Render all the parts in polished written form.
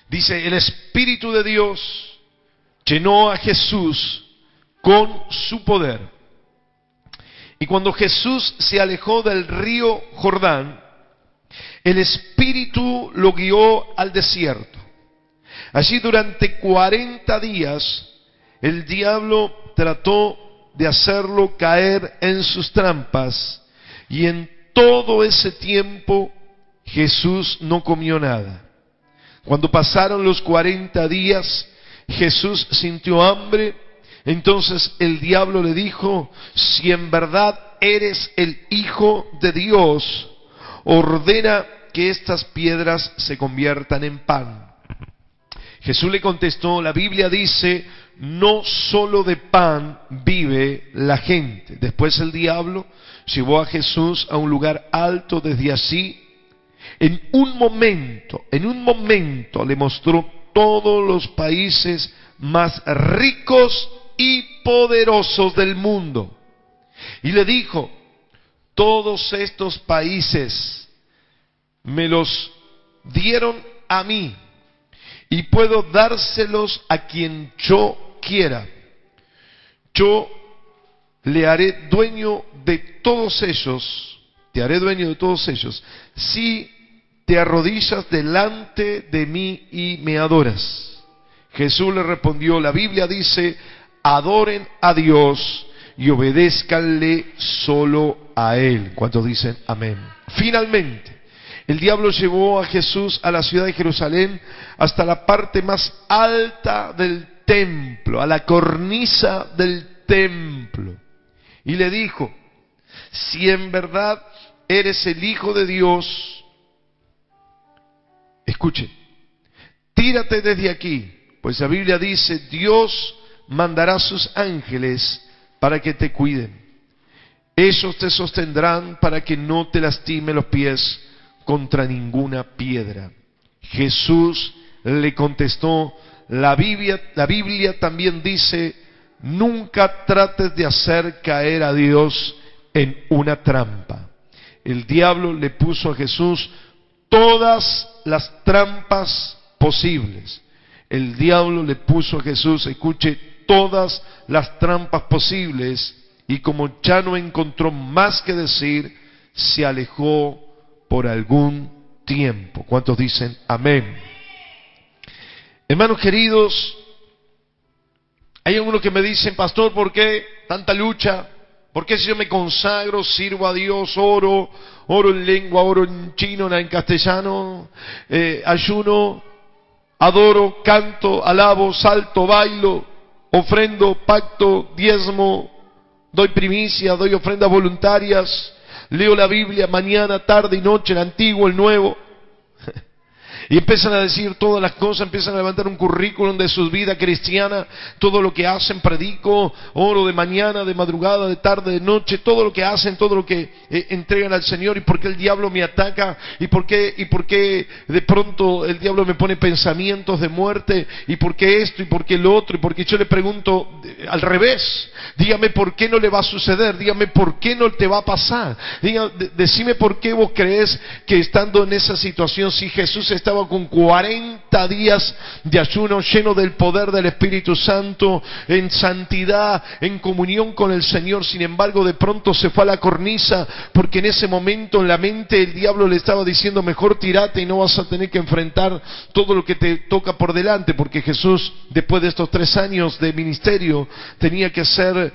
Dice, el Espíritu de Dios llenó a Jesús con su poder. Y cuando Jesús se alejó del río Jordán, el Espíritu lo guió al desierto. Allí durante 40 días el diablo trató de hacerlo caer en sus trampas, y en todo ese tiempo Jesús no comió nada. Cuando pasaron los 40 días, Jesús sintió hambre. Entonces el diablo le dijo, si en verdad eres el Hijo de Dios, ordena que estas piedras se conviertan en pan. Jesús le contestó, la Biblia dice, no solo de pan vive la gente. Después el diablo llevó a Jesús a un lugar alto. Desde allí, en un momento le mostró todos los países más ricos y poderosos del mundo. Y le dijo, todos estos países me los dieron a mí, y puedo dárselos a quien yo quiera. Yo le haré dueño de todos ellos, te haré dueño de todos ellos, si te arrodillas delante de mí y me adoras. Jesús le respondió, la Biblia dice, adoren a Dios y obedézcanle solo a Él. ¿Cuántos dicen amén? Finalmente, el diablo llevó a Jesús a la ciudad de Jerusalén hasta la parte más alta del templo, a la cornisa del templo. Y le dijo, si en verdad eres el Hijo de Dios, escuche, tírate desde aquí, pues la Biblia dice, Dios mandará a sus ángeles para que te cuiden. Ellos te sostendrán para que no te lastime los pies contra ninguna piedra. Jesús le contestó, la Biblia también dice, nunca trates de hacer caer a Dios en una trampa. El diablo le puso a Jesús todas las trampas posibles. El diablo le puso a Jesús, escuche, todas las trampas posibles, y como ya no encontró más que decir, se alejó por algún tiempo. ¿Cuántos dicen amén? Hermanos queridos, hay algunos que me dicen, pastor, ¿por qué tanta lucha? ¿Por qué si yo me consagro, sirvo a Dios, oro en lengua, oro en chino, en castellano, ayuno, adoro, canto, alabo, salto, bailo, ofrendo, pacto, diezmo, doy primicia, doy ofrendas voluntarias, leo la Biblia mañana, tarde y noche, el Antiguo, el Nuevo? Y empiezan a decir todas las cosas, empiezan a levantar un currículum de su vida cristiana, todo lo que hacen, predico, oro de mañana, de madrugada, de tarde, de noche, todo lo que hacen, todo lo que entregan al Señor. ¿Y por qué el diablo me ataca? ¿Y por qué de pronto el diablo me pone pensamientos de muerte? ¿Y por qué esto? ¿Y por qué lo otro? Y porque yo le pregunto al revés, dígame por qué no le va a suceder, dígame por qué no te va a pasar, decime por qué vos crees que estando en esa situación, si Jesús estaba con 40 días de ayuno, lleno del poder del Espíritu Santo, en santidad, en comunión con el Señor, sin embargo de pronto se fue a la cornisa, porque en ese momento en la mente el diablo le estaba diciendo, mejor tírate y no vas a tener que enfrentar todo lo que te toca por delante, porque Jesús, después de estos 3 años de ministerio, tenía que ser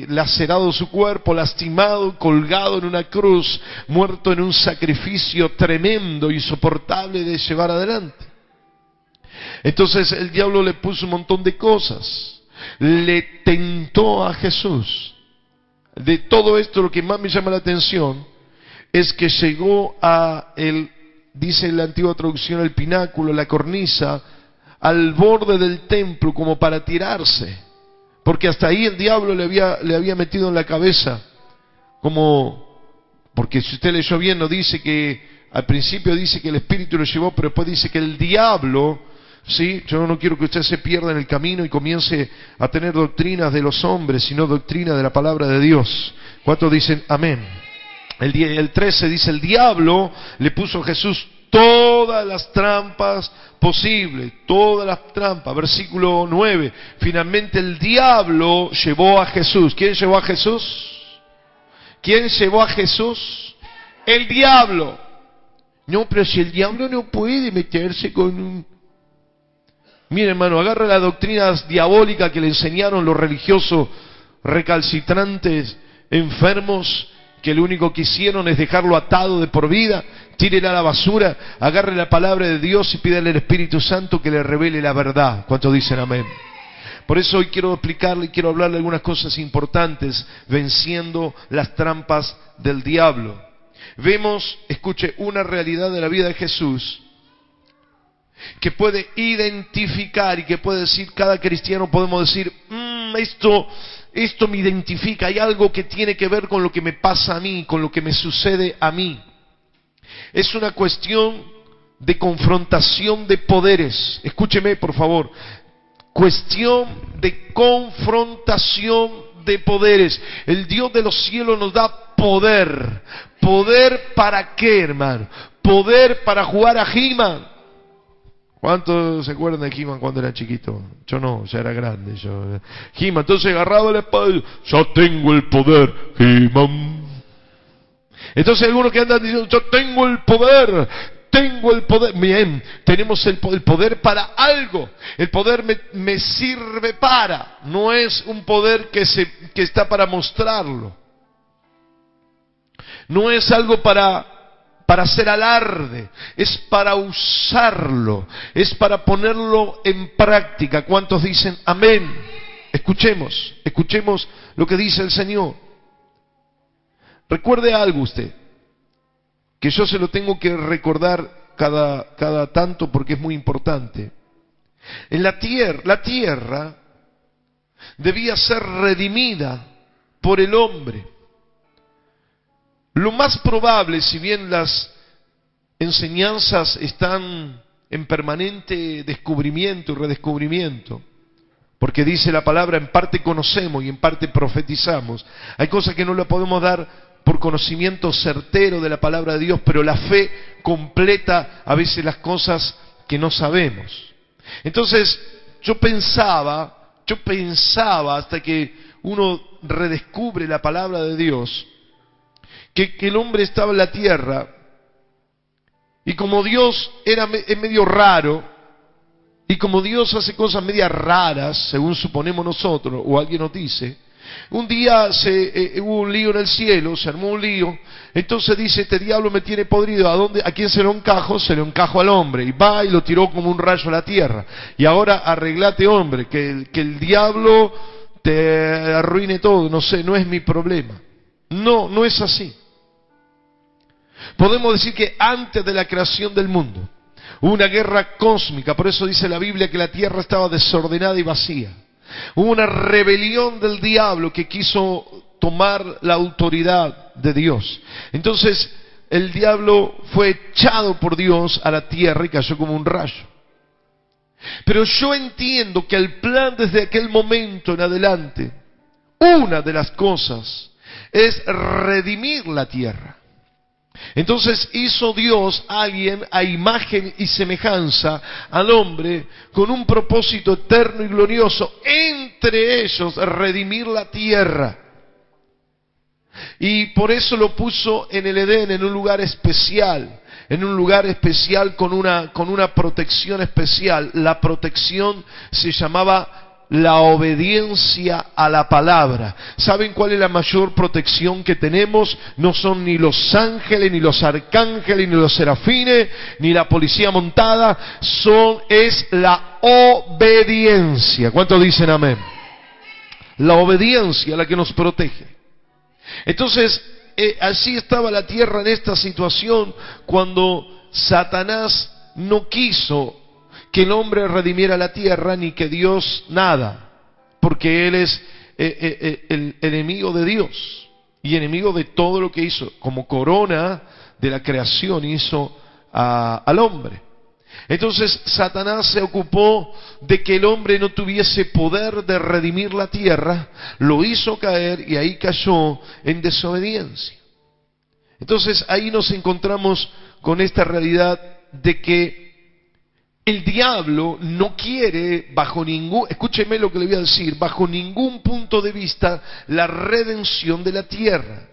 lacerado su cuerpo, lastimado, colgado en una cruz, muerto en un sacrificio tremendo y insoportable de llevar adelante. Entonces el diablo le puso un montón de cosas, le tentó a Jesús. De todo esto, lo que más me llama la atención es que llegó dice en la antigua traducción, el pináculo, la cornisa, al borde del templo como para tirarse, porque hasta ahí el diablo le había metido en la cabeza, porque si usted leyó bien, no dice que al principio dice que el Espíritu lo llevó, pero después dice que el diablo, ¿sí? Yo no quiero que usted se pierda en el camino y comience a tener doctrinas de los hombres, sino doctrina de la palabra de Dios. ¿Cuántos dicen amén? El 13 dice, el diablo le puso a Jesús todas las trampas posibles, todas las trampas. Versículo 9, finalmente el diablo llevó a Jesús. ¿Quién llevó a Jesús? ¿Quién llevó a Jesús? El diablo. No, pero si el diablo no puede meterse con un... Mire, hermano, agarra las doctrinas diabólicas que le enseñaron los religiosos recalcitrantes, enfermos, que lo único que hicieron es dejarlo atado de por vida. Tírele a la basura, agarre la palabra de Dios y pídale al Espíritu Santo que le revele la verdad. ¿Cuántos dicen amén? Por eso hoy quiero explicarle y quiero hablarle algunas cosas importantes, venciendo las trampas del diablo. Vemos, escuche, una realidad de la vida de Jesús que puede identificar y que puede decir, cada cristiano podemos decir, esto me identifica, hay algo que tiene que ver con lo que me pasa a mí, con lo que me sucede a mí. Es una cuestión de confrontación de poderes. Escúcheme, por favor. Cuestión de confrontación de poderes. El Dios de los cielos nos da poder. ¿Poder para qué, hermano? Poder para jugar a He-Man. ¿Cuántos se acuerdan de He-Man cuando era chiquito? Yo no, ya era grande. He-Man, entonces agarrado la espada, ya tengo el poder, He-Man. Entonces algunos que andan diciendo, yo tengo el poder. Bien, tenemos el poder para algo. El poder me sirve para. No es un poder que está para mostrarlo. No es algo para hacer alarde, es para usarlo, es para ponerlo en práctica. ¿Cuántos dicen amén? Escuchemos lo que dice el Señor. Recuerde algo usted, que yo se lo tengo que recordar cada tanto porque es muy importante. En la tierra debía ser redimida por el hombre. Lo más probable, si bien las enseñanzas están en permanente descubrimiento y redescubrimiento, porque dice la palabra, en parte conocemos y en parte profetizamos, hay cosas que no le podemos dar por conocimiento certero de la palabra de Dios, pero la fe completa a veces las cosas que no sabemos. Entonces, yo pensaba hasta que uno redescubre la palabra de Dios, que el hombre estaba en la tierra y como Dios es medio raro y como Dios hace cosas medias raras, según suponemos nosotros o alguien nos dice, un día hubo un lío en el cielo, se armó un lío, entonces dice, este diablo me tiene podrido, ¿a quién se lo encajo? Se lo encajo al hombre, y va y lo tiró como un rayo a la tierra, y ahora arreglate, hombre, que el diablo te arruine todo, no sé, no es mi problema. No es así. Podemos decir que antes de la creación del mundo hubo una guerra cósmica, por eso dice la Biblia que la tierra estaba desordenada y vacía. Hubo una rebelión del diablo que quiso tomar la autoridad de Dios. Entonces el diablo fue echado por Dios a la tierra y cayó como un rayo. Pero yo entiendo que el plan desde aquel momento en adelante, una de las cosas es redimir la tierra. Entonces hizo Dios a alguien a imagen y semejanza al hombre con un propósito eterno y glorioso, entre ellos redimir la tierra. Y por eso lo puso en el Edén, en un lugar especial con una protección especial. La protección se llamaba la obediencia a la palabra. ¿Saben cuál es la mayor protección que tenemos? No son ni los ángeles, ni los arcángeles, ni los serafines, ni la policía montada, es la obediencia. ¿Cuántos dicen amén? La obediencia la que nos protege. Entonces, así estaba la tierra en esta situación cuando Satanás no quiso que el hombre redimiera la tierra, ni que Dios nada, porque él es el enemigo de Dios y enemigo de todo lo que hizo. Como corona de la creación hizo al hombre. Entonces Satanás se ocupó de que el hombre no tuviese poder de redimir la tierra, lo hizo caer y ahí cayó en desobediencia. Entonces ahí nos encontramos con esta realidad de que el diablo no quiere escúcheme lo que le voy a decir, bajo ningún punto de vista la redención de la tierra.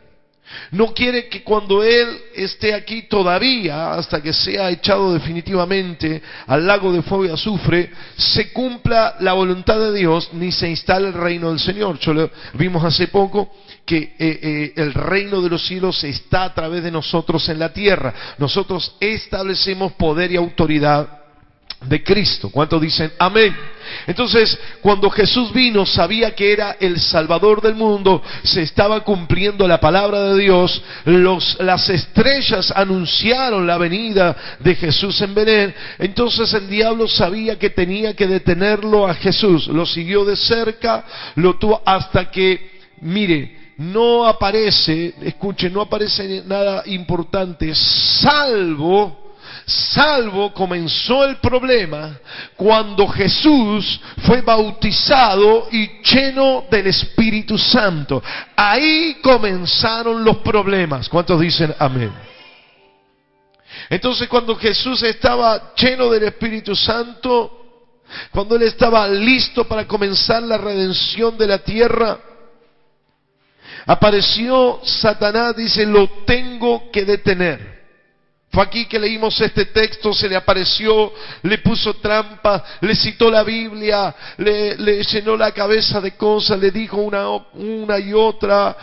No quiere que cuando Él esté aquí todavía, hasta que sea echado definitivamente al lago de fuego y azufre, se cumpla la voluntad de Dios, ni se instale el reino del Señor. Vimos hace poco que el reino de los cielos está a través de nosotros en la tierra. Nosotros establecemos poder y autoridad de Cristo. ¿Cuántos dicen amén? Entonces, cuando Jesús vino, sabía que era el Salvador del mundo, se estaba cumpliendo la palabra de Dios, las estrellas anunciaron la venida de Jesús en Belén. Entonces el diablo sabía que tenía que detenerlo a Jesús, lo siguió de cerca, lo tuvo hasta que, mire, no aparece nada importante, salvo comenzó el problema cuando Jesús fue bautizado y lleno del Espíritu Santo. Ahí comenzaron los problemas. ¿Cuántos dicen amén? Entonces, cuando Jesús estaba lleno del Espíritu Santo, cuando Él estaba listo para comenzar la redención de la tierra, apareció Satanás, dice, lo tengo que detener. Fue aquí que leímos este texto, se le apareció, le puso trampa, le citó la Biblia, le llenó la cabeza de cosas, le dijo una y otra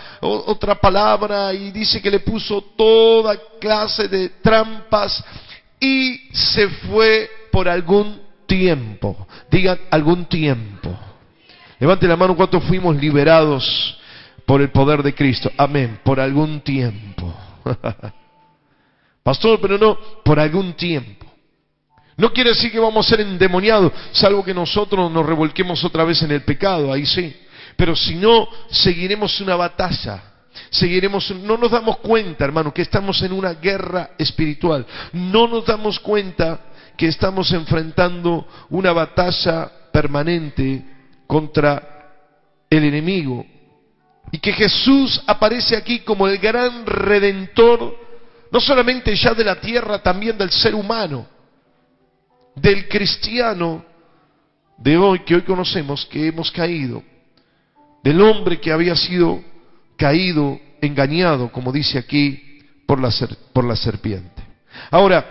palabra, y dice que le puso toda clase de trampas y se fue por algún tiempo. Digan algún tiempo. Levante la mano, ¿cuántos fuimos liberados por el poder de Cristo? Amén, por algún tiempo. Pastor, pero no, por algún tiempo. No quiere decir que vamos a ser endemoniados, salvo que nosotros nos revolquemos otra vez en el pecado, ahí sí. Pero si no, seguiremos una batalla. No nos damos cuenta, hermano, que estamos en una guerra espiritual. No nos damos cuenta que estamos enfrentando una batalla permanente contra el enemigo. Y que Jesús aparece aquí como el gran redentor, no solamente ya de la tierra, también del ser humano, del cristiano de hoy, que hoy conocemos que hemos caído, del hombre que había sido caído, engañado, como dice aquí, por la serpiente. Ahora,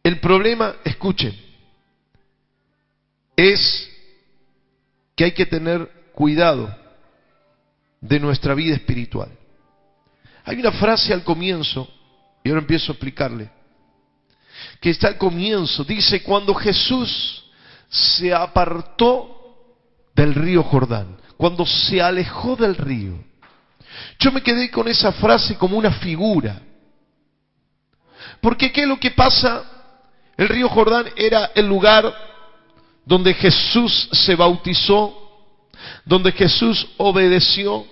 el problema, escuchen, es que hay que tener cuidado de nuestra vida espiritual. Hay una frase al comienzo, y ahora empiezo a explicarle, que está al comienzo, dice, cuando Jesús se apartó del río Jordán, cuando se alejó del río. Yo me quedé con esa frase como una figura, porque ¿qué es lo que pasa? El río Jordán era el lugar donde Jesús se bautizó, donde Jesús obedeció,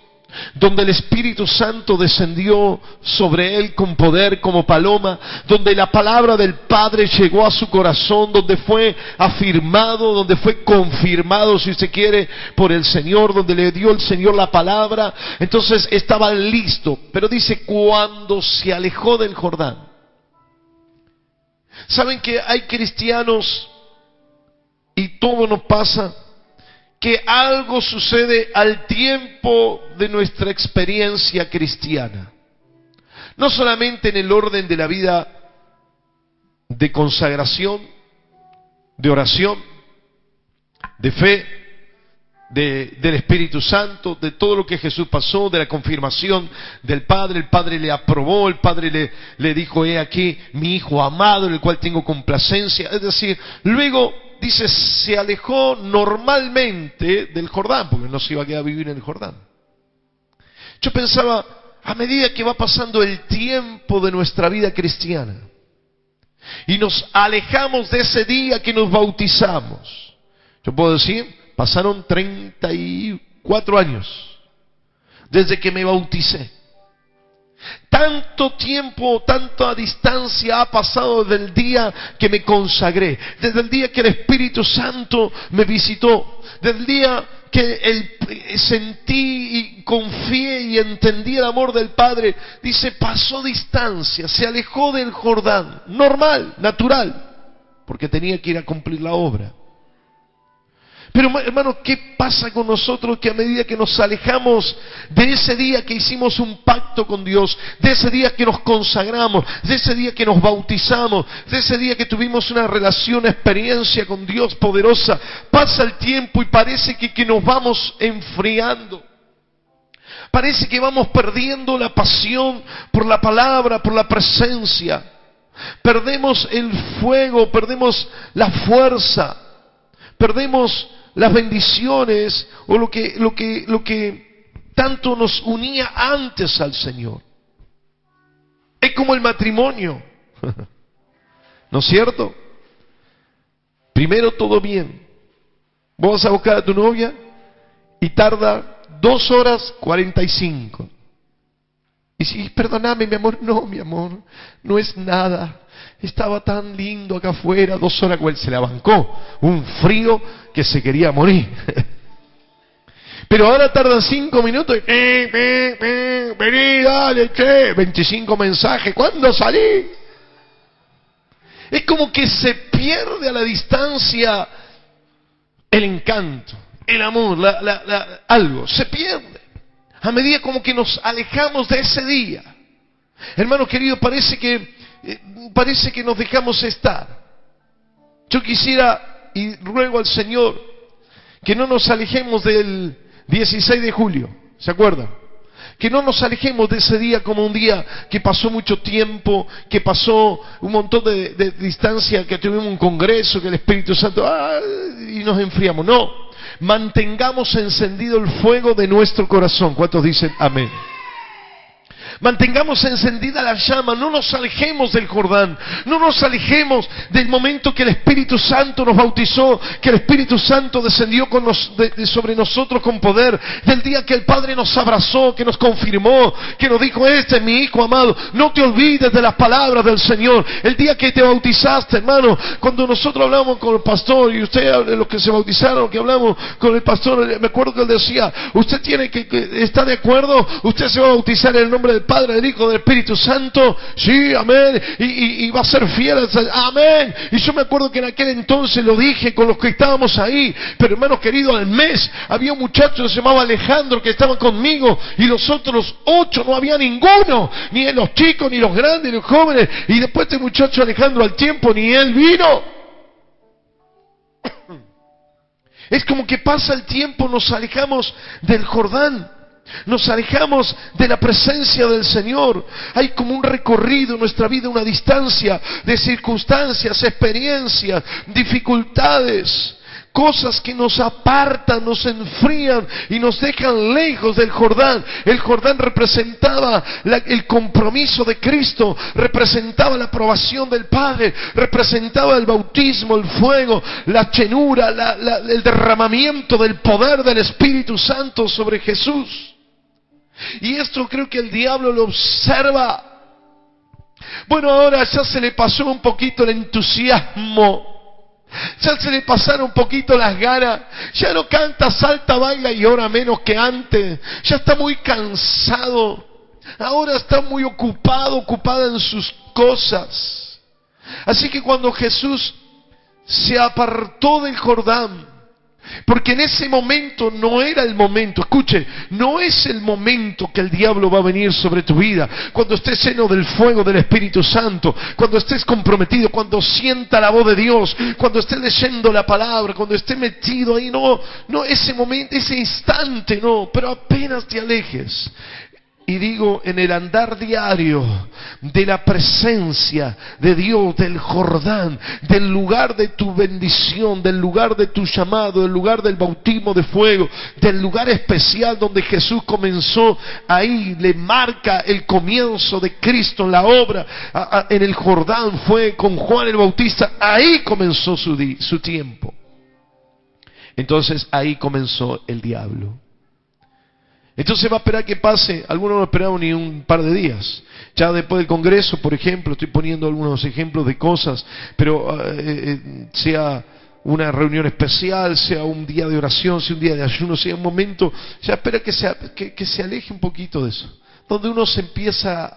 donde el Espíritu Santo descendió sobre él con poder como paloma, donde la palabra del Padre llegó a su corazón, donde fue afirmado, donde fue confirmado, si usted quiere, por el Señor, donde le dio el Señor la palabra. Entonces estaba listo, pero dice cuando se alejó del Jordán. ¿Saben que hay cristianos, y todo nos pasa, que algo sucede al tiempo de nuestra experiencia cristiana? No solamente en el orden de la vida de consagración, de oración, de fe, del Espíritu Santo, de todo lo que Jesús pasó, de la confirmación del Padre. El Padre le aprobó, el Padre le dijo, he aquí mi Hijo amado, en el cual tengo complacencia. Es decir, luego dice, se alejó normalmente del Jordán, porque no se iba a quedar a vivir en el Jordán. Yo pensaba, a medida que va pasando el tiempo de nuestra vida cristiana, y nos alejamos de ese día que nos bautizamos, yo puedo decir, pasaron 34 años desde que me bauticé. tanto tiempo, tanta distancia ha pasado desde el día que me consagré, desde el día que el Espíritu Santo me visitó, desde el día que sentí y confié y entendí el amor del Padre. Dice, pasó distancia, se alejó del Jordán, normal, natural, porque tenía que ir a cumplir la obra. Pero hermanos, ¿qué pasa con nosotros que a medida que nos alejamos de ese día que hicimos un pacto con Dios, de ese día que nos consagramos, de ese día que nos bautizamos, de ese día que tuvimos una relación, una experiencia con Dios poderosa, pasa el tiempo y parece que nos vamos enfriando? Parece que vamos perdiendo la pasión por la palabra, por la presencia. Perdemos el fuego, perdemos la fuerza, perdemos las bendiciones o lo que tanto nos unía antes al Señor. Es como el matrimonio, ¿no es cierto? Primero todo bien. Vos vas a buscar a tu novia y tarda 2 horas 45. Y si, perdóname mi amor, no mi amor, no es nada. Estaba tan lindo acá afuera, 2 horas, se la bancó. Un frío que se quería morir. Pero ahora tardan 5 minutos y vení, dale, che, 25 mensajes, ¿cuándo salí? Es como que se pierde a la distancia el encanto, el amor, algo, se pierde. A medida como que nos alejamos de ese día. Hermanos queridos, parece que nos dejamos estar. Yo quisiera y ruego al Señor que no nos alejemos del 16 de julio, ¿se acuerdan? Que no nos alejemos de ese día como un día que pasó mucho tiempo, que pasó un montón de distancia, que tuvimos un congreso, que el Espíritu Santo, y nos enfriamos. No, mantengamos encendido el fuego de nuestro corazón. ¿Cuántos dicen amén? Mantengamos encendida la llama, no nos alejemos del Jordán, no nos alejemos del momento que el Espíritu Santo nos bautizó, que el Espíritu Santo descendió sobre nosotros con poder, del día que el Padre nos abrazó, que nos confirmó, que nos dijo, este es mi Hijo amado. No te olvides de las palabras del Señor. El día que te bautizaste, hermano, cuando nosotros hablamos con el pastor, y usted, los que se bautizaron, que hablamos con el pastor, me acuerdo que él decía, usted tiene que ¿está de acuerdo? Usted se va a bautizar en el nombre del Padre, del Hijo, del Espíritu Santo. Sí, amén. Y va a ser fiel. Amén. Y yo me acuerdo que en aquel entonces lo dije con los que estábamos ahí. Pero hermanos queridos, al mes había un muchacho que se llamaba Alejandro que estaba conmigo. Y los otros 8 no había ninguno. Ni los chicos, ni los grandes, ni los jóvenes. Y después este muchacho Alejandro al tiempo ni él vino. Es como que pasa el tiempo, nos alejamos del Jordán. Nos alejamos de la presencia del Señor. Hay como un recorrido en nuestra vida, una distancia de circunstancias, experiencias, dificultades, cosas que nos apartan, nos enfrían y nos dejan lejos del Jordán. El Jordán representaba el compromiso de Cristo, representaba la aprobación del Padre, representaba el bautismo, el fuego, la llenura, el derramamiento del poder del Espíritu Santo sobre Jesús. Y esto creo que el diablo lo observa. Bueno, ahora ya se le pasó un poquito el entusiasmo, ya se le pasaron un poquito las ganas, ya no canta, salta, baila y ora menos que antes, ya está muy cansado, ahora está muy ocupada en sus cosas. Así que cuando Jesús se apartó del Jordán, porque en ese momento no era el momento, escuche, no es el momento que el diablo va a venir sobre tu vida, cuando estés lleno del fuego del Espíritu Santo, cuando estés comprometido, cuando sienta la voz de Dios, cuando estés leyendo la palabra, cuando estés metido ahí, no ese momento, ese instante, no, pero apenas te alejes. Y digo, en el andar diario de la presencia de Dios, del Jordán, del lugar de tu bendición, del lugar de tu llamado, del lugar del bautismo de fuego, del lugar especial donde Jesús comenzó, ahí le marca el comienzo de Cristo en la obra, en el Jordán fue con Juan el Bautista, ahí comenzó su tiempo. Entonces ahí comenzó el diablo. Entonces va a esperar que pase, algunos no esperaron ni un par de días. Ya después del Congreso, por ejemplo, estoy poniendo algunos ejemplos de cosas, pero sea una reunión especial, sea un día de oración, sea un día de ayuno, sea un momento, ya espera que se aleje un poquito de eso, donde uno se empieza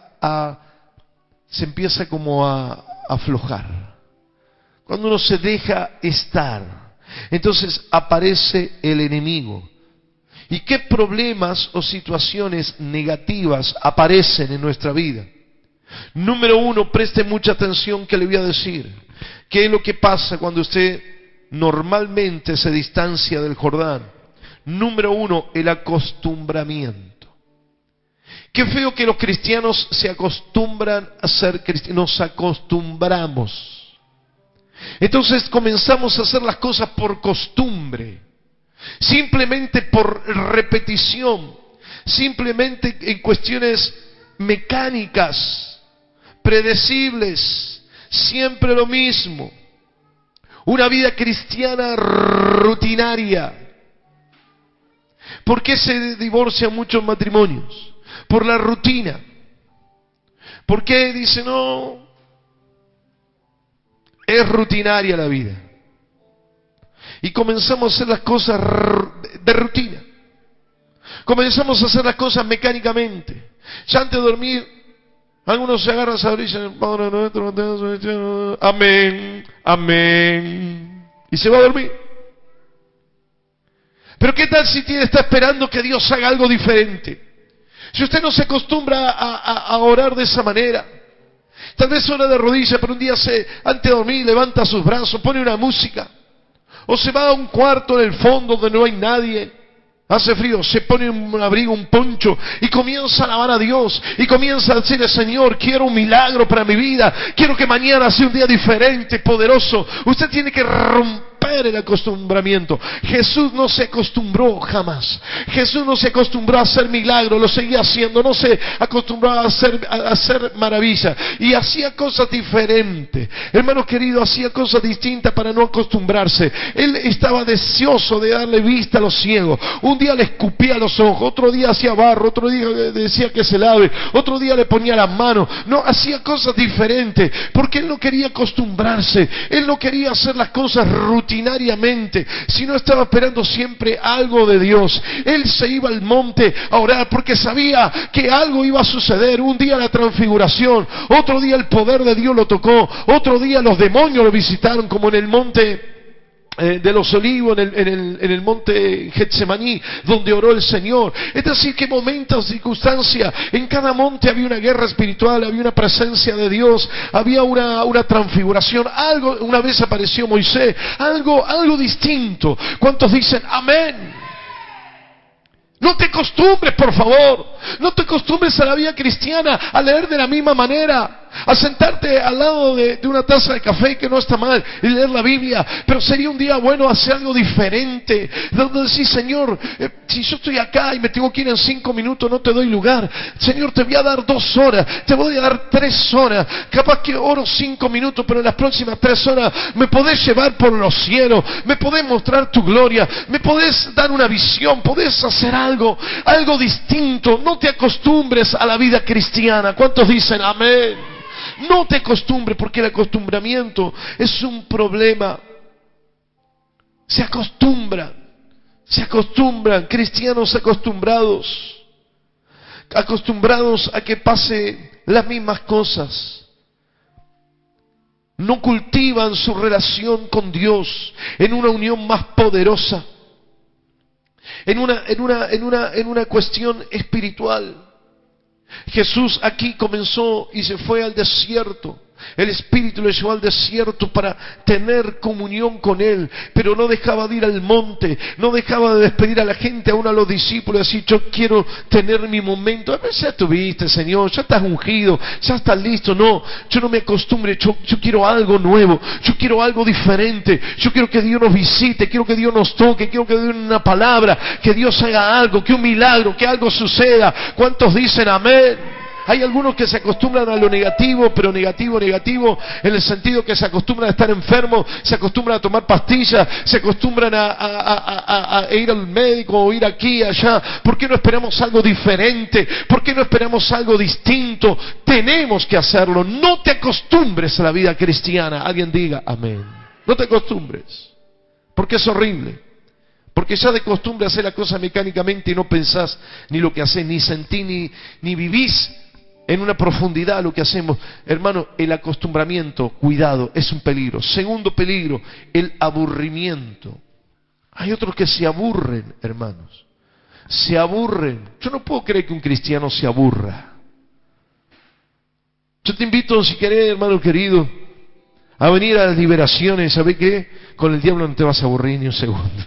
como a aflojar, cuando uno se deja estar, entonces aparece el enemigo. ¿Y qué problemas o situaciones negativas aparecen en nuestra vida? Número uno, preste mucha atención que le voy a decir. ¿Qué es lo que pasa cuando usted normalmente se distancia del Jordán? Número uno, el acostumbramiento. Qué feo que los cristianos se acostumbran a ser cristianos, nos acostumbramos. Entonces comenzamos a hacer las cosas por costumbre. Simplemente por repetición, simplemente en cuestiones mecánicas, predecibles, siempre lo mismo. Una vida cristiana rutinaria. ¿Por qué se divorcian muchos matrimonios? Por la rutina. ¿Por qué dice no? Es rutinaria la vida. Y comenzamos a hacer las cosas de rutina. Comenzamos a hacer las cosas mecánicamente. Ya antes de dormir, algunos se agarran a y dicen, Padre nuestro, amén, amén. Y se va a dormir. Pero ¿qué tal si está esperando que Dios haga algo diferente? Si usted no se acostumbra a orar de esa manera, tal vez ora de rodillas, pero un día antes de dormir levanta sus brazos, pone una música. O se va a un cuarto en el fondo donde no hay nadie, hace frío, se pone un abrigo, un poncho y comienza a alabar a Dios y comienza a decirle, Señor, quiero un milagro para mi vida, quiero que mañana sea un día diferente, poderoso. Usted tiene que romper el acostumbramiento. Jesús no se acostumbró jamás. Jesús no se acostumbró a hacer milagros, lo seguía haciendo, no se acostumbró a hacer maravillas y hacía cosas diferentes. Hermano querido, hacía cosas distintas para no acostumbrarse. Él estaba deseoso de darle vista a los ciegos. Un día le escupía los ojos, otro día hacía barro, otro día decía que se lave, otro día le ponía las manos. No, hacía cosas diferentes porque él no quería acostumbrarse. Él no quería hacer las cosas rutinariamente, sino estaba esperando siempre algo de Dios. Él se iba al monte a orar porque sabía que algo iba a suceder. Un día la transfiguración, otro día el poder de Dios lo tocó, otro día los demonios lo visitaron, como en el monte de los Olivos, en el monte Getsemaní, donde oró el Señor. Es decir, que momentos, circunstancias, en cada monte había una guerra espiritual, había una presencia de Dios, había una transfiguración, algo. Una vez apareció Moisés, algo distinto. ¿Cuántos dicen amén? No te acostumbres, por favor. No te acostumbres a la vida cristiana, a leer de la misma manera, a sentarte al lado de una taza de café, que no está mal, y leer la Biblia. Pero sería un día bueno hacer algo diferente, donde decir, Señor, si yo estoy acá y me tengo que ir en 5 minutos, no te doy lugar. Señor, te voy a dar 2 horas, te voy a dar 3 horas. Capaz que oro 5 minutos, pero en las próximas 3 horas me podés llevar por los cielos, me podés mostrar tu gloria, me podés dar una visión, podés hacer algo distinto. No te acostumbres a la vida cristiana. ¿Cuántos dicen amén? No te acostumbres, porque el acostumbramiento es un problema. Se acostumbran, cristianos acostumbrados a que pase las mismas cosas. No cultivan su relación con Dios en una unión más poderosa, en una cuestión espiritual. Jesús aquí comenzó y se fue al desierto. El Espíritu lo llevó al desierto para tener comunión con Él, pero no dejaba de ir al monte, no dejaba de despedir a la gente, aún a los discípulos, decir, yo quiero tener mi momento. A veces ya tuviste, Señor, ya estás ungido, ya estás listo. No, yo no me acostumbre, yo quiero algo nuevo, yo quiero algo diferente, yo quiero que Dios nos visite, quiero que Dios nos toque, quiero que Dios una palabra, que Dios haga algo, que un milagro, que algo suceda. ¿Cuántos dicen amén? Hay algunos que se acostumbran a lo negativo, pero negativo, en el sentido que se acostumbran a estar enfermos, se acostumbran a tomar pastillas, se acostumbran a ir al médico o ir aquí y allá. ¿Por qué no esperamos algo diferente? ¿Por qué no esperamos algo distinto? Tenemos que hacerlo. No te acostumbres a la vida cristiana. Alguien diga amén. No te acostumbres, porque es horrible. Porque ya de costumbre hacer la cosa mecánicamente y no pensás ni lo que hacés, ni sentís, ni vivís en una profundidad lo que hacemos. Hermano, el acostumbramiento, cuidado, es un peligro. Segundo peligro, el aburrimiento. Hay otros que se aburren, hermanos. Se aburren. Yo no puedo creer que un cristiano se aburra. Yo te invito, si querés, hermano querido, a venir a las liberaciones. ¿Sabe qué? Con el diablo no te vas a aburrir ni un segundo.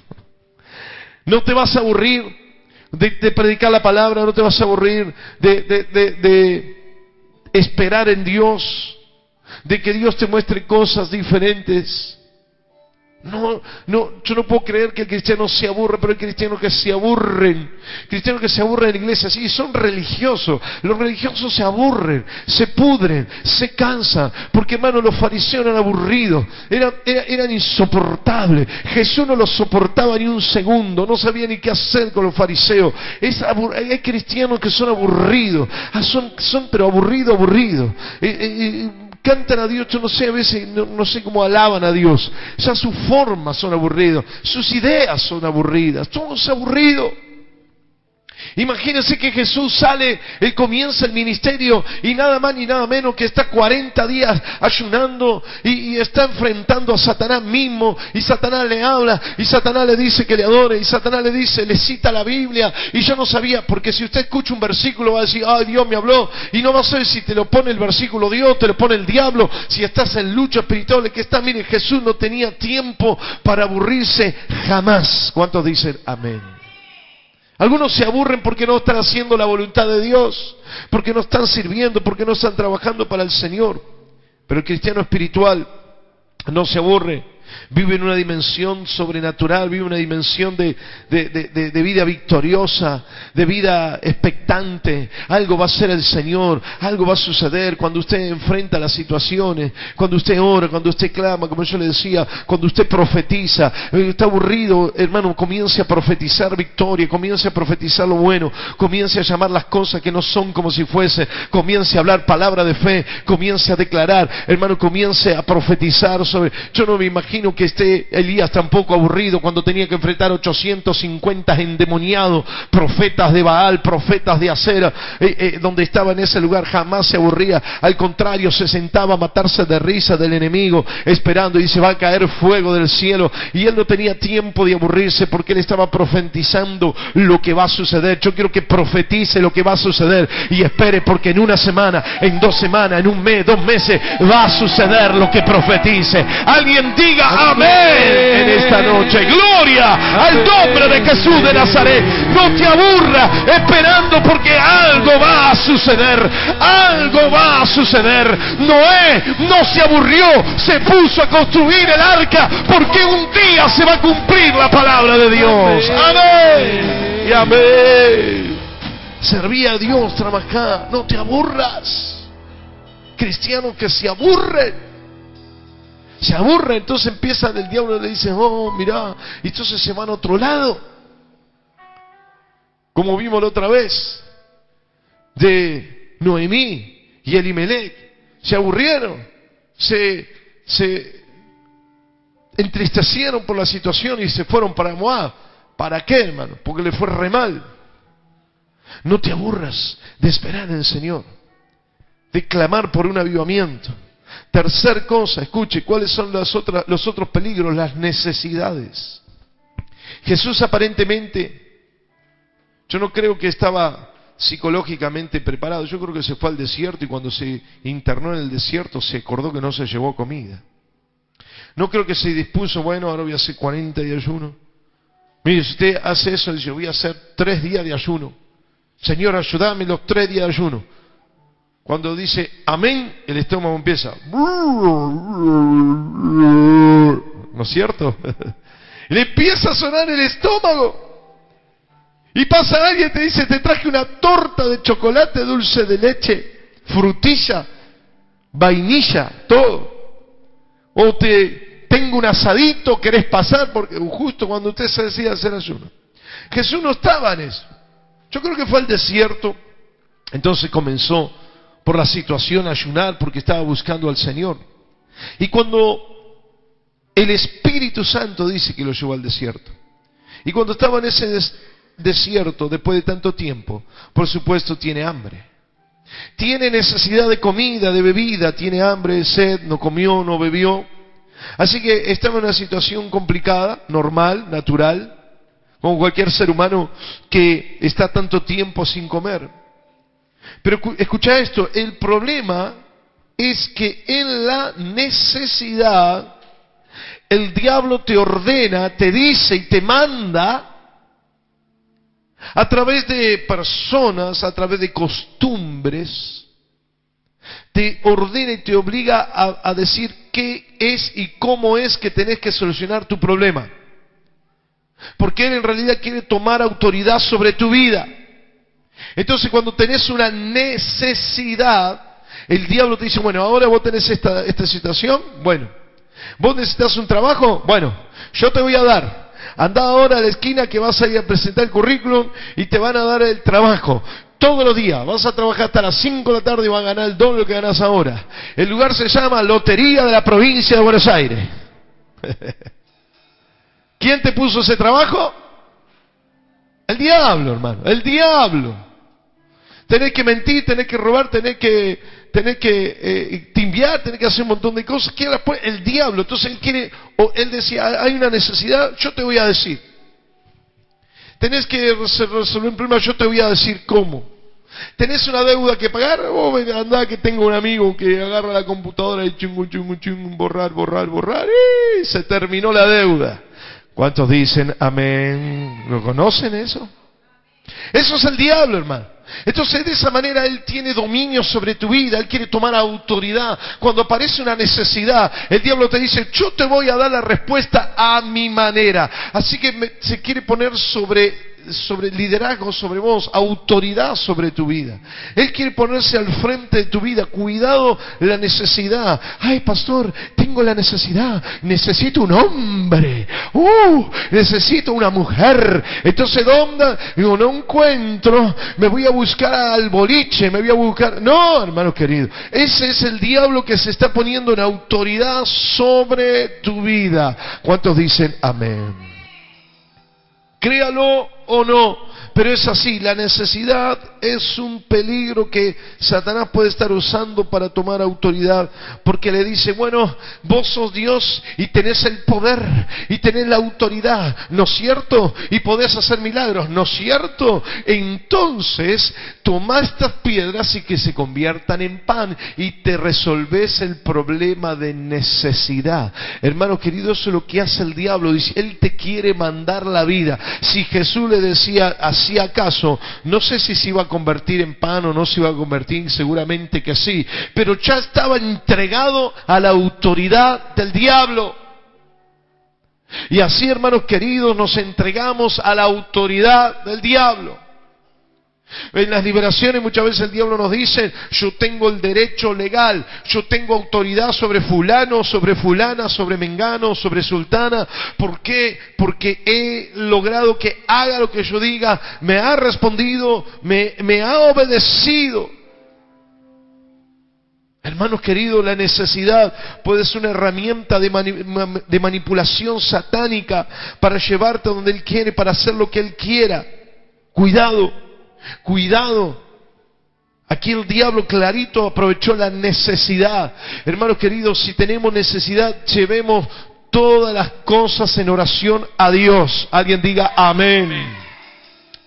No te vas a aburrir de predicar la palabra, no te vas a aburrir de esperar en Dios, de que Dios te muestre cosas diferentes. No, yo no puedo creer que el cristiano se aburre, pero hay cristianos que se aburren en la iglesia, sí, son religiosos. Los religiosos se aburren, se pudren, se cansan, porque hermano, los fariseos eran aburridos, eran insoportables. Jesús no los soportaba ni un segundo, no sabía ni qué hacer con los fariseos. Hay cristianos que son aburridos, son pero aburridos. Cantan a Dios, yo no sé, a veces no sé cómo alaban a Dios. Ya sus formas son aburridas, sus ideas son aburridas, todos aburridos. Imagínense que Jesús sale, Él comienza el ministerio y nada más ni nada menos que está 40 días ayunando y está enfrentando a Satanás mismo, y Satanás le habla y Satanás le dice que le adore, y Satanás le cita la Biblia, y yo no sabía, porque si usted escucha un versículo va a decir, ay, Dios me habló, y no va a saber si te lo pone el versículo Dios, te lo pone el diablo, si estás en lucha espiritual, que está. Mire, Jesús no tenía tiempo para aburrirse jamás. ¿Cuántos dicen amén? Algunos se aburren porque no están haciendo la voluntad de Dios, porque no están sirviendo, porque no están trabajando para el Señor. Pero el cristiano espiritual no se aburre, vive en una dimensión sobrenatural, vive una dimensión de vida victoriosa, de vida expectante. Algo va a hacer el Señor, algo va a suceder cuando usted enfrenta las situaciones, cuando usted ora, cuando usted clama, como yo le decía, cuando usted profetiza. Está aburrido, hermano, comience a profetizar victoria, comience a profetizar lo bueno, comience a llamar las cosas que no son como si fuese, comience a hablar palabra de fe, comience a declarar, hermano, comience a profetizar sobre. Yo no me imagino que esté Elías tampoco aburrido cuando tenía que enfrentar 850 endemoniados, profetas de Baal, profetas de Acera, donde estaba en ese lugar. Jamás se aburría, al contrario, se sentaba a matarse de risa del enemigo, esperando, y dice, va a caer fuego del cielo, y él no tenía tiempo de aburrirse, porque él estaba profetizando lo que va a suceder. Yo quiero que profetice lo que va a suceder, y espere, porque en una semana, en 2 semanas, en un mes, 2 meses, va a suceder lo que profetice. Alguien diga amén en esta noche. Gloria al nombre de Jesús de Nazaret. No te aburras esperando, porque algo va a suceder. Algo va a suceder. Noé no se aburrió, se puso a construir el arca, porque un día se va a cumplir la palabra de Dios. Amén y amén. Serví a Dios, trabajar. No te aburras. Cristianos que se aburren. Se aburre, entonces empieza el diablo, le dice, oh, mirá, y entonces se van a otro lado. Como vimos la otra vez, de Noemí y Elimelech. Se aburrieron, se entristecieron por la situación y se fueron para Moab. ¿Para qué, hermano? Porque le fue re mal. No te aburras de esperar en el Señor, de clamar por un avivamiento. Tercer cosa, escuche, ¿cuáles son los otros peligros? Las necesidades. Jesús aparentemente, yo no creo que estaba psicológicamente preparado. Yo creo que se fue al desierto, y cuando se internó en el desierto se acordó que no se llevó comida. No creo que se dispuso, bueno, ahora voy a hacer 40 de ayuno. Mire, si usted hace eso, dice, voy a hacer 3 días de ayuno. Señor, ayúdame los 3 días de ayuno. Cuando dice amén, el estómago empieza. ¿No es cierto? Le empieza a sonar el estómago. Y pasa alguien y te dice, te traje una torta de chocolate dulce de leche. frutilla, vainilla, todo. O tengo un asadito, querés pasar, porque justo cuando usted se decide hacer ayuno. Jesús no estaba en eso. Yo creo que fue al desierto, entonces comenzó por la situación a ayunar porque estaba buscando al Señor. Y cuando el Espíritu Santo dice que lo llevó al desierto, y cuando estaba en ese desierto, después de tanto tiempo, por supuesto tiene hambre. Tiene necesidad de comida, de bebida, tiene hambre, de sed, no comió, no bebió. Así que estaba en una situación complicada, normal, natural, como cualquier ser humano que está tanto tiempo sin comer. Pero escucha esto, el problema es que en la necesidad el diablo te ordena, te dice y te manda a través de personas, a través de costumbres, te ordena y te obliga a decir qué es y cómo es que tenés que solucionar tu problema. Porque él en realidad quiere tomar autoridad sobre tu vida. Entonces cuando tenés una necesidad, el diablo te dice, bueno, ahora vos tenés esta situación, bueno, vos necesitas un trabajo, bueno, yo te voy a dar. Anda ahora a la esquina que vas a ir a presentar el currículum y te van a dar el trabajo. Todos los días, vas a trabajar hasta las 5 de la tarde y vas a ganar el doble que ganas ahora. El lugar se llama Lotería de la Provincia de Buenos Aires. ¿Quién te puso ese trabajo? El diablo, hermano, el diablo. Tenés que mentir, tenés que robar, tenés que timbiar, tenés que hacer un montón de cosas. ¿Quién las pone? El diablo. Entonces él quiere, o él decía, hay una necesidad, yo te voy a decir. Tenés que resolver un problema, yo te voy a decir cómo. ¿Tenés una deuda que pagar? Oh, andá que tengo un amigo que agarra la computadora y chungo, borrar, y se terminó la deuda. ¿Cuántos dicen amén? ¿Lo conocen eso? Eso es el diablo, hermano. Entonces de esa manera él tiene dominio sobre tu vida, él quiere tomar autoridad. Cuando aparece una necesidad, el diablo te dice, yo te voy a dar la respuesta a mi manera. Así que se quiere poner sobre liderazgo sobre vos, autoridad sobre tu vida. Él quiere ponerse al frente de tu vida. Cuidado la necesidad. Ay, pastor, tengo la necesidad. Necesito un hombre. Necesito una mujer. Entonces, ¿dónde? Digo, no encuentro. Me voy a buscar al boliche. Me voy a buscar. No, hermano querido. Ese es el diablo que se está poniendo en autoridad sobre tu vida. ¿Cuántos dicen amén? Créalo o no, pero es así. La necesidad es un peligro que Satanás puede estar usando para tomar autoridad, porque le dice, bueno, vos sos Dios y tenés el poder y tenés la autoridad, ¿no es cierto? Y podés hacer milagros, ¿no es cierto? Entonces, toma estas piedras y que se conviertan en pan y te resolvés el problema de necesidad. Hermano querido, eso es lo que hace el diablo. Dice, él te quiere mandar la vida. Si Jesús le decía, así acaso, no sé si se iba a convertir en pan o no se iba a convertir, seguramente que sí, pero ya estaba entregado a la autoridad del diablo. Y así, hermanos queridos, nos entregamos a la autoridad del diablo. En las liberaciones muchas veces el diablo nos dice, yo tengo el derecho legal, yo tengo autoridad sobre fulano, sobre fulana, sobre mengano, sobre sultana. ¿Por qué? Porque he logrado que haga lo que yo diga, me ha respondido, me ha obedecido. Hermanos queridos, la necesidad puede ser una herramienta de manipulación satánica para llevarte a donde Él quiere, para hacer lo que Él quiera. Cuidado. Cuidado. Aquí el diablo clarito aprovechó la necesidad. Hermanos queridos, si tenemos necesidad, llevemos todas las cosas en oración a Dios. Alguien diga amén.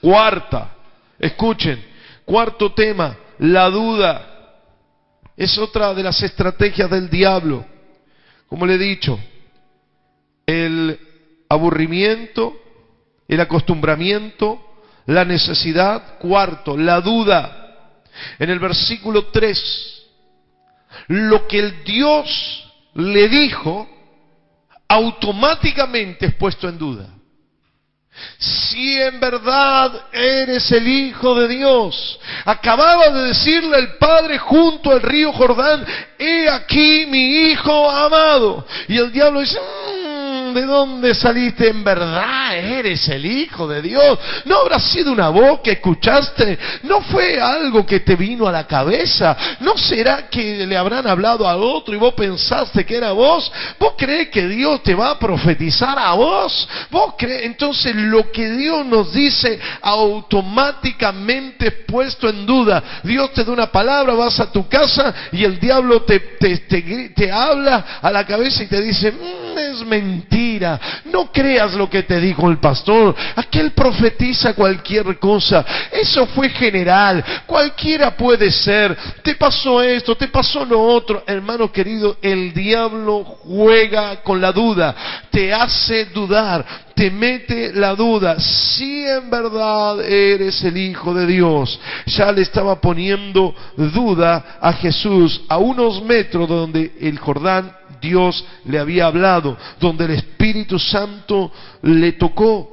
Cuarta, escuchen, cuarto tema, la duda. Es otra de las estrategias del diablo. Como le he dicho, el aburrimiento, el acostumbramiento, la necesidad. Cuarto, la duda. En el versículo 3, lo que el Dios le dijo automáticamente es puesto en duda. si en verdad eres el Hijo de Dios. Acababa de decirle el Padre junto al río Jordán: he aquí mi Hijo amado. Y el diablo dice: ¿de dónde saliste? En verdad eres el Hijo de Dios. ¿No habrá sido una voz que escuchaste? ¿No fue algo que te vino a la cabeza? ¿No será que le habrán hablado al otro y vos pensaste que era vos? ¿Vos crees que Dios te va a profetizar a vos? ¿Vos crees? Entonces lo que Dios nos dice automáticamente es puesto en duda. Dios te da una palabra, vas a tu casa y el diablo te habla a la cabeza y te dice: es mentira. No creas lo que te dijo el pastor. Aquel profetiza cualquier cosa. Eso fue general. Cualquiera puede ser. Te pasó esto, te pasó lo otro. Hermano querido, el diablo juega con la duda. Te hace dudar. Te mete la duda. Si en verdad eres el Hijo de Dios. Ya le estaba poniendo duda a Jesús a unos metros donde el Jordán Dios le había hablado, donde el Espíritu Santo le tocó.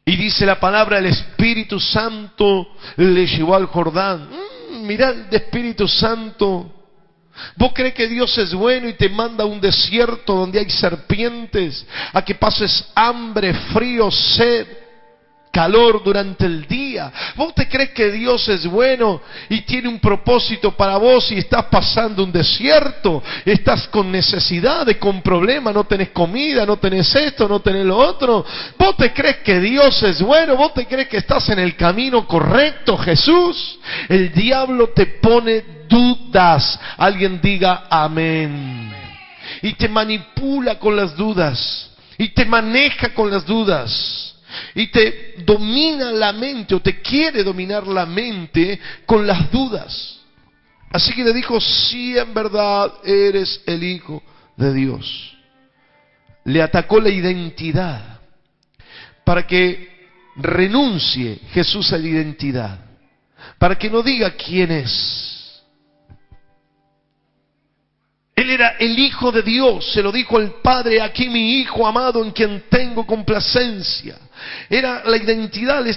Y dice la palabra: el Espíritu Santo le llevó al Jordán. Mirá el Espíritu Santo. ¿Vos crees que Dios es bueno y te manda a un desierto donde hay serpientes, a que pases hambre, frío, sed, calor durante el día? ¿Vos te crees que Dios es bueno y tiene un propósito para vos y estás pasando un desierto? Estás con necesidades, con problemas, no tenés comida, no tenés esto, no tenés lo otro. ¿Vos te crees que Dios es bueno? ¿Vos te crees que estás en el camino correcto, Jesús? El diablo te pone dudas. Alguien diga amén. Y te manipula con las dudas, y te maneja con las dudas, y te domina la mente, o te quiere dominar la mente con las dudas. Así que le dijo: si en verdad eres el Hijo de Dios. Le atacó la identidad para que renuncie Jesús a la identidad, para que no diga quién es. Él era el Hijo de Dios. Se lo dijo el Padre: aquí mi Hijo amado en quien tengo complacencia. Era la identidad, le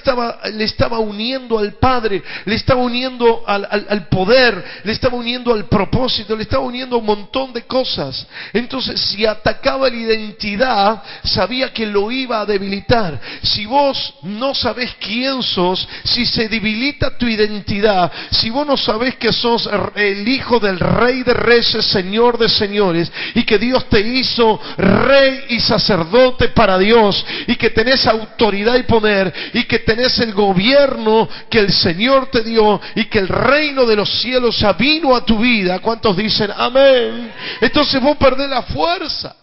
estaba uniendo al Padre, le estaba uniendo al poder, le estaba uniendo al propósito, le estaba uniendo a un montón de cosas. Entonces, si atacaba la identidad, sabía que lo iba a debilitar. Si vos no sabés quién sos, si se debilita tu identidad, si vos no sabés que sos el Hijo del Rey de Reyes, Señor de Señores, y que Dios te hizo Rey y sacerdote para Dios, y que tenés autoridad y poder, y que tenés el gobierno que el Señor te dio, y que el reino de los cielos ya vino a tu vida. ¿Cuántos dicen amén? Entonces vos perdés la fuerza.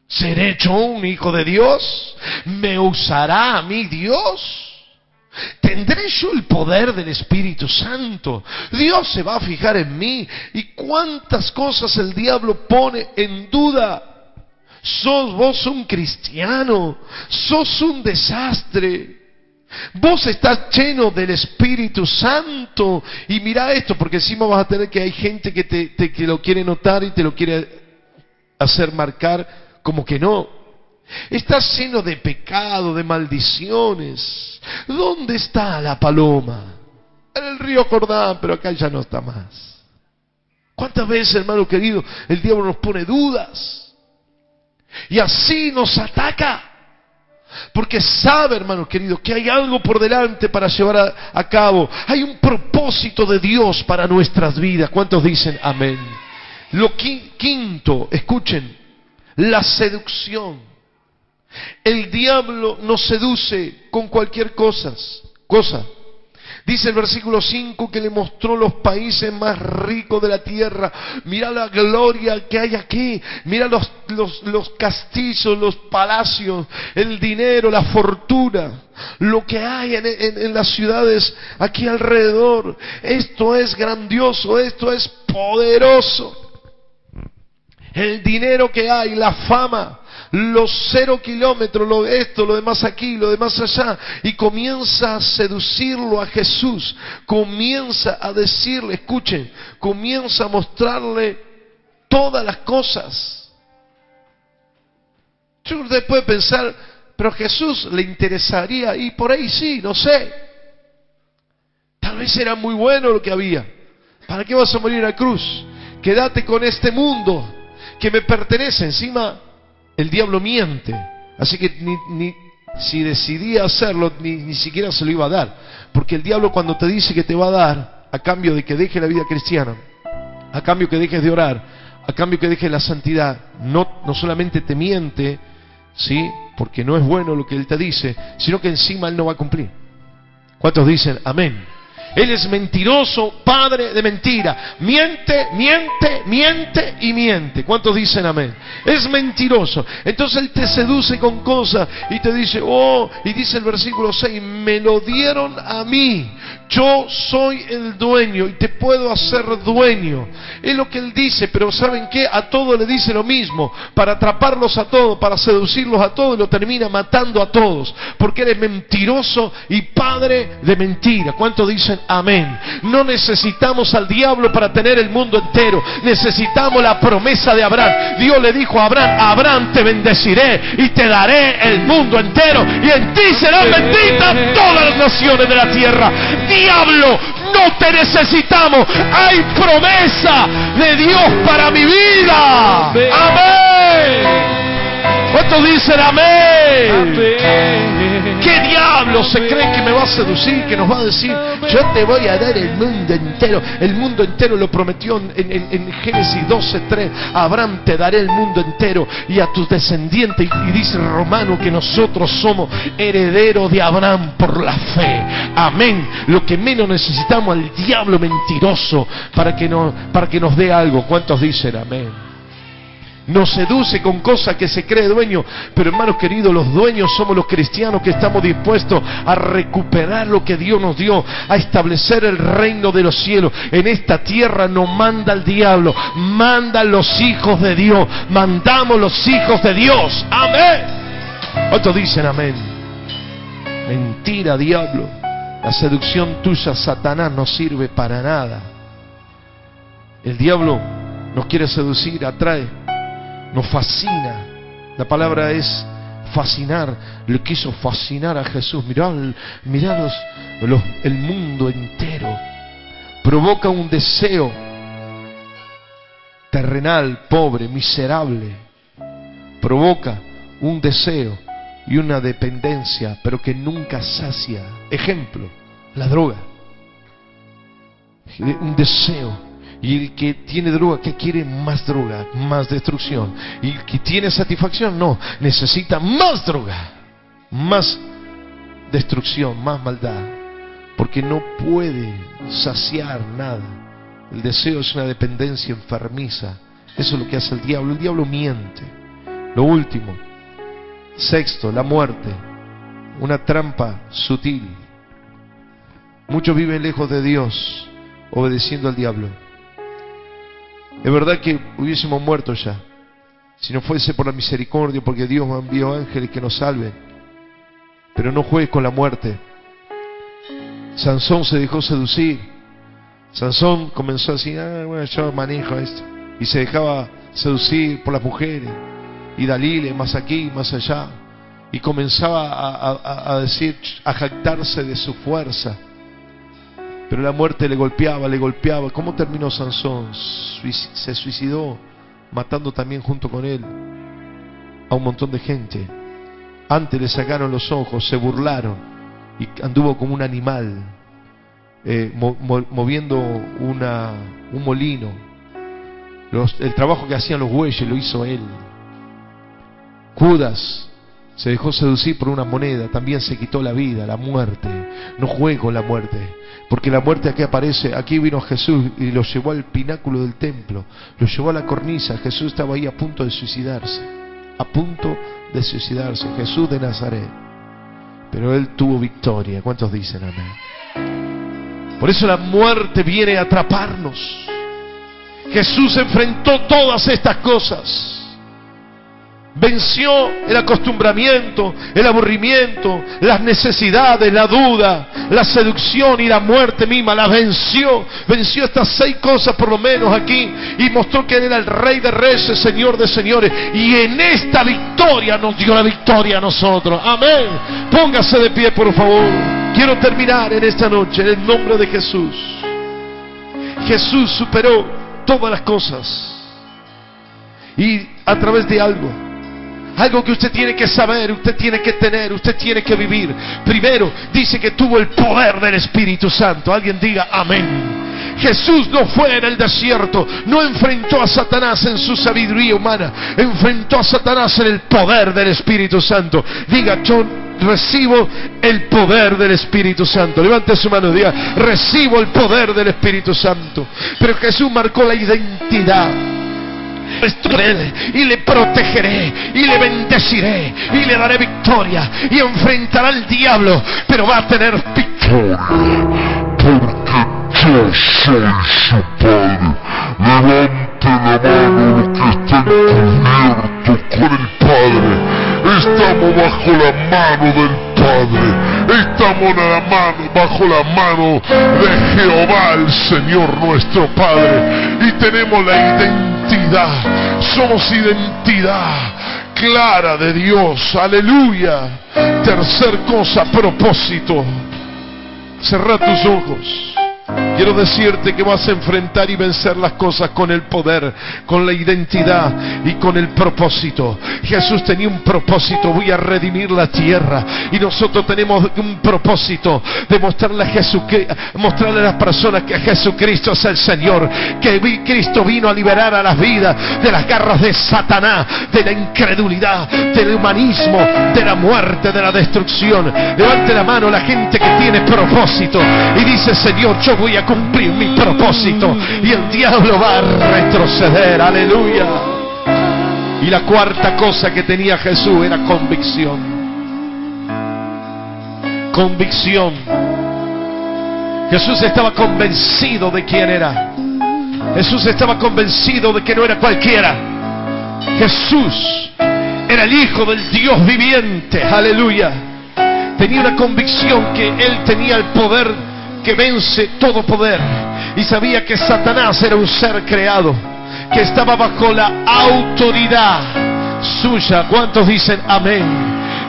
¿Seré hecho un hijo de Dios? ¿Me usará a mí Dios? ¿Tendré yo el poder del Espíritu Santo? ¿Dios se va a fijar en mí? ¿Y cuántas cosas el diablo pone en duda? ¿Sos vos un cristiano? ¿Sos un desastre? Vos estás lleno del Espíritu Santo. Y mira esto, porque encima vas a tener que hay gente que que lo quiere notar y te lo quiere hacer marcar como que no. Estás lleno de pecado, de maldiciones. ¿Dónde está la paloma? En el río Jordán, pero acá ya no está más. ¿Cuántas veces, hermano querido, el diablo nos pone dudas? Y así nos ataca, porque sabe, hermano querido, que hay algo por delante para llevar a cabo. Hay un propósito de Dios para nuestras vidas. ¿Cuántos dicen amén? Lo quinto, escuchen, la seducción. El diablo nos seduce con cualquier cosa. Dice el versículo 5 que le mostró los países más ricos de la tierra. Mira la gloria que hay aquí. Mira los castillos, los palacios, el dinero, la fortuna, lo que hay en las ciudades aquí alrededor. Esto es grandioso, esto es poderoso. El dinero que hay, la fama, los 0 kilómetros, lo demás aquí, lo demás allá, y comienza a seducirlo a Jesús, comienza a decirle, escuchen, comienza a mostrarle todas las cosas. Usted puede pensar, pero a Jesús le interesaría, y por ahí sí, no sé. Tal vez era muy bueno lo que había. ¿Para qué vas a morir en la cruz? Quédate con este mundo que me pertenece. Encima, el diablo miente. Así que si decidía hacerlo, ni siquiera se lo iba a dar. Porque el diablo, cuando te dice que te va a dar, a cambio de que dejes la vida cristiana, a cambio que dejes de orar, a cambio que dejes la santidad, no solamente te miente, ¿sí? Porque no es bueno lo que él te dice, sino que encima él no va a cumplir. ¿Cuántos dicen amén? Él es mentiroso, padre de mentira. Miente, miente, miente y miente. ¿Cuántos dicen amén? Es mentiroso. Entonces él te seduce con cosas y te dice, oh, y dice el versículo 6, me lo dieron a mí. Yo soy el dueño y te puedo hacer dueño. Es lo que él dice, pero ¿saben qué? A todos le dice lo mismo. Para atraparlos a todos, para seducirlos a todos, lo termina matando a todos. Porque él es mentiroso y padre de mentira. ¿Cuántos dicen amén? No necesitamos al diablo para tener el mundo entero. Necesitamos la promesa de Abraham. Dios le dijo a Abraham, Abraham, te bendeciré y te daré el mundo entero, y en ti serán benditas todas las naciones de la tierra. Diablo, no te necesitamos. Hay promesa de Dios para mi vida. Amén. ¿Cuántos dicen amén? ¿Qué diablo se cree que me va a seducir, que nos va a decir, yo te voy a dar el mundo entero? El mundo entero lo prometió en Génesis 12:3. Abraham, te daré el mundo entero y a tus descendientes. Y dice Romano que nosotros somos herederos de Abraham por la fe. Amén. Lo que menos necesitamos al diablo mentiroso para que nos dé algo. ¿Cuántos dicen amén? Nos seduce con cosas que se cree dueño. Pero hermanos queridos, los dueños somos los cristianos que estamos dispuestos a recuperar lo que Dios nos dio, a establecer el reino de los cielos. En esta tierra no manda el diablo, mandan los hijos de Dios. Mandamos los hijos de Dios. Amén. ¿Cuántos dicen amén? Mentira, diablo. La seducción tuya, Satanás, no sirve para nada. El diablo nos quiere seducir, atrae, nos fascina. La palabra es fascinar. Le quiso fascinar a Jesús. Mirá el mundo entero. Provoca un deseo terrenal, pobre, miserable. Provoca un deseo y una dependencia, pero que nunca sacia. Ejemplo, la droga. Un deseo. Y el que tiene droga, ¿qué quiere? Más droga, más destrucción. Y el que tiene satisfacción, no, necesita más droga, más destrucción, más maldad. Porque no puede saciar nada. El deseo es una dependencia enfermiza. Eso es lo que hace el diablo. El diablo miente. Lo último, sexto, la muerte. Una trampa sutil. Muchos viven lejos de Dios, obedeciendo al diablo. Es verdad que hubiésemos muerto ya, si no fuese por la misericordia, porque Dios me envió ángeles que nos salven. Pero no juegues con la muerte. Sansón se dejó seducir. Sansón comenzó a decir, bueno, yo manejo esto. Y se dejaba seducir por las mujeres. Y Dalila, más aquí, más allá. Y comenzaba a decir, a jactarse de su fuerza. Pero la muerte le golpeaba, le golpeaba. ¿Cómo terminó Sansón? Se suicidó, matando también junto con él a un montón de gente. Antes le sacaron los ojos, se burlaron, y anduvo como un animal, moviendo un molino. El trabajo que hacían los bueyes lo hizo él. Judas se dejó seducir por una moneda, también se quitó la vida, la muerte. No juegue con la muerte, porque la muerte aquí aparece. Aquí vino Jesús y lo llevó al pináculo del templo, lo llevó a la cornisa. Jesús estaba ahí a punto de suicidarse, a punto de suicidarse, Jesús de Nazaret. Pero él tuvo victoria. ¿Cuántos dicen amén? Por eso la muerte viene a atraparnos. Jesús enfrentó todas estas cosas. Venció el acostumbramiento, el aburrimiento, las necesidades, la duda, la seducción y la muerte misma. La venció. Venció estas 6 cosas por lo menos aquí. Y mostró que Él era el Rey de Reyes, Señor de Señores. Y en esta victoria nos dio la victoria a nosotros. Amén. Póngase de pie, por favor. Quiero terminar en esta noche en el nombre de Jesús. Jesús superó todas las cosas. Y a través de algo que usted tiene que saber, usted tiene que tener, usted tiene que vivir. Primero, dice que tuvo el poder del Espíritu Santo. Alguien diga amén. Jesús no fue en el desierto, no enfrentó a Satanás en su sabiduría humana, enfrentó a Satanás en el poder del Espíritu Santo. Diga, yo recibo el poder del Espíritu Santo. Levante su mano y diga, recibo el poder del Espíritu Santo. Pero Jesús marcó la identidad. Y le protegeré y le bendeciré y le daré victoria, y enfrentará al diablo, pero va a tener victoria, porque yo soy su Padre. Levante la mano los que estén cubiertos con el Padre. Estamos bajo la mano del Padre. Estamos bajo la mano de Jehová, el Señor nuestro Padre. Y tenemos la identidad. Somos identidad clara de Dios. Aleluya. Tercer cosa, propósito. Cerra tus ojos. Quiero decirte que vas a enfrentar y vencer las cosas con el poder, con la identidad y con el propósito. Jesús tenía un propósito: voy a redimir la tierra. Y nosotros tenemos un propósito de mostrarle a las personas que Jesucristo es el Señor, que Cristo vino a liberar a las vidas de las garras de Satanás, de la incredulidad, del humanismo, de la muerte, de la destrucción. Levante la mano la gente que tiene propósito y dice: Señor, yo voy a cumplir mi propósito, y el diablo va a retroceder. Aleluya. Y la cuarta cosa que tenía Jesús era convicción. Convicción. Jesús estaba convencido de quién era. Jesús estaba convencido de que no era cualquiera. Jesús era el Hijo del Dios viviente. Aleluya. Tenía una convicción que Él tenía el poder que vence todo poder, y sabía que Satanás era un ser creado, que estaba bajo la autoridad suya. ¿Cuántos dicen amén?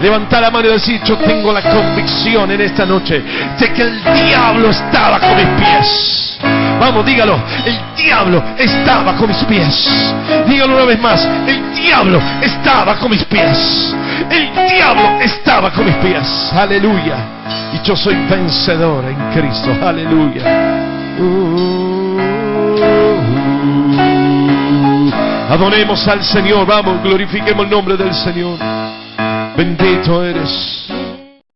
Levanta la mano y decir: yo tengo la convicción en esta noche de que el diablo está bajo mis pies. Vamos, dígalo: el diablo está bajo mis pies. Dígalo una vez más: el diablo está bajo mis pies. El diablo está bajo mis pies. Aleluya. Y yo soy vencedor en Cristo. Aleluya. Adoremos al Señor. Vamos, glorifiquemos el nombre del Señor. Bendito eres.